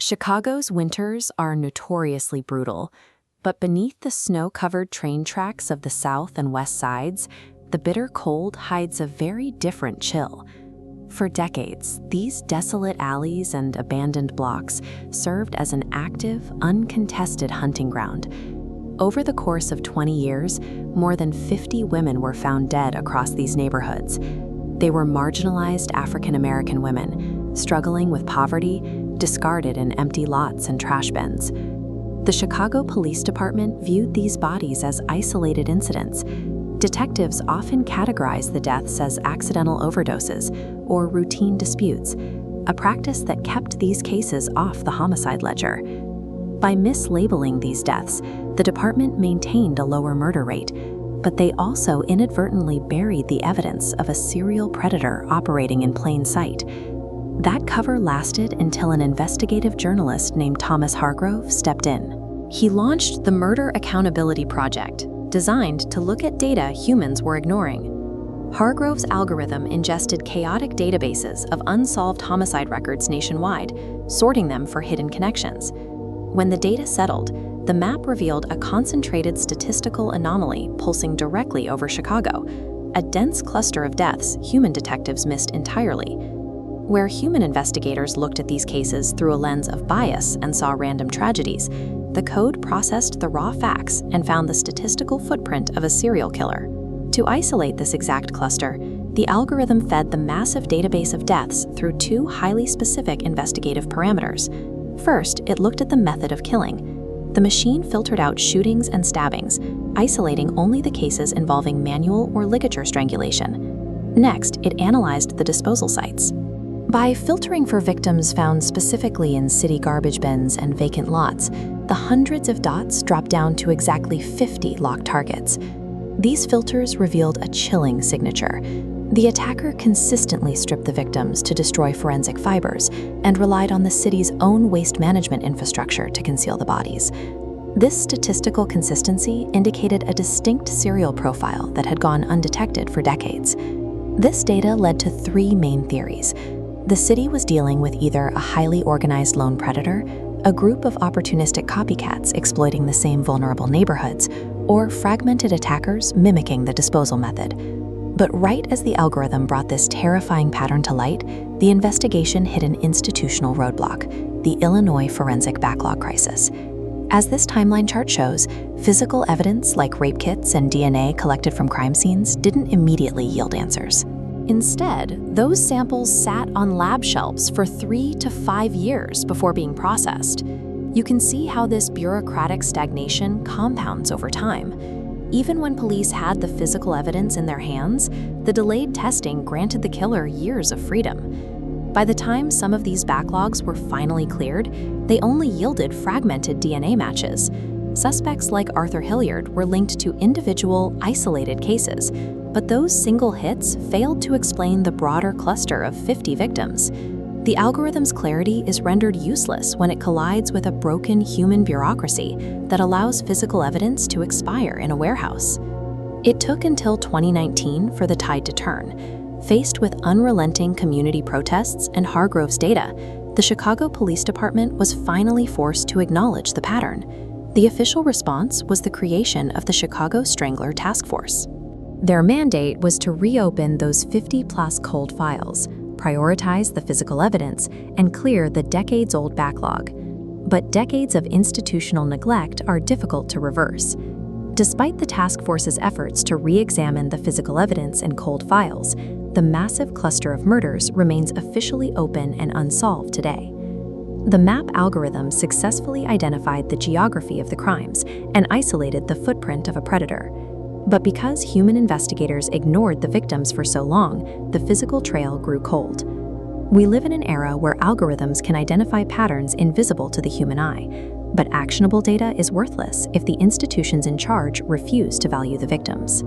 Chicago's winters are notoriously brutal, but beneath the snow-covered train tracks of the south and west sides, the bitter cold hides a very different chill. For decades, these desolate alleys and abandoned blocks served as an active, uncontested hunting ground. Over the course of 20 years, more than 50 women were found dead across these neighborhoods. They were marginalized African American women, struggling with poverty, discarded in empty lots and trash bins. The Chicago Police Department viewed these bodies as isolated incidents. Detectives often categorized the deaths as accidental overdoses or routine disputes, a practice that kept these cases off the homicide ledger. By mislabeling these deaths, the department maintained a lower murder rate, but they also inadvertently buried the evidence of a serial predator operating in plain sight. That cover lasted until an investigative journalist named Thomas Hargrove stepped in. He launched the Murder Accountability Project, designed to look at data humans were ignoring. Hargrove's algorithm ingested chaotic databases of unsolved homicide records nationwide, sorting them for hidden connections. When the data settled, the map revealed a concentrated statistical anomaly pulsing directly over Chicago, a dense cluster of deaths human detectives missed entirely. Where human investigators looked at these cases through a lens of bias and saw random tragedies, the code processed the raw facts and found the statistical footprint of a serial killer. To isolate this exact cluster, the algorithm fed the massive database of deaths through two highly specific investigative parameters. First, it looked at the method of killing. The machine filtered out shootings and stabbings, isolating only the cases involving manual or ligature strangulation. Next, it analyzed the disposal sites. By filtering for victims found specifically in city garbage bins and vacant lots, the hundreds of dots dropped down to exactly 50 locked targets. These filters revealed a chilling signature. The attacker consistently stripped the victims to destroy forensic fibers and relied on the city's own waste management infrastructure to conceal the bodies. This statistical consistency indicated a distinct serial profile that had gone undetected for decades. This data led to three main theories. The city was dealing with either a highly organized lone predator, a group of opportunistic copycats exploiting the same vulnerable neighborhoods, or fragmented attackers mimicking the disposal method. But right as the algorithm brought this terrifying pattern to light, the investigation hit an institutional roadblock, the Illinois forensic backlog crisis. As this timeline chart shows, physical evidence like rape kits and DNA collected from crime scenes didn't immediately yield answers. Instead, those samples sat on lab shelves for 3 to 5 years before being processed. You can see how this bureaucratic stagnation compounds over time. Even when police had the physical evidence in their hands, the delayed testing granted the killer years of freedom. By the time some of these backlogs were finally cleared, they only yielded fragmented DNA matches. Suspects like Arthur Hilliard were linked to individual, isolated cases, but those single hits failed to explain the broader cluster of 50 victims. The algorithm's clarity is rendered useless when it collides with a broken human bureaucracy that allows physical evidence to expire in a warehouse. It took until 2019 for the tide to turn. Faced with unrelenting community protests and Hargrove's data, the Chicago Police Department was finally forced to acknowledge the pattern. The official response was the creation of the Chicago Strangler Task Force. Their mandate was to reopen those 50-plus cold files, prioritize the physical evidence, and clear the decades-old backlog. But decades of institutional neglect are difficult to reverse. Despite the task force's efforts to re-examine the physical evidence and cold files, the massive cluster of murders remains officially open and unsolved today. The MAP algorithm successfully identified the geography of the crimes and isolated the footprint of a predator. But because human investigators ignored the victims for so long, the physical trail grew cold. We live in an era where algorithms can identify patterns invisible to the human eye, but actionable data is worthless if the institutions in charge refuse to value the victims.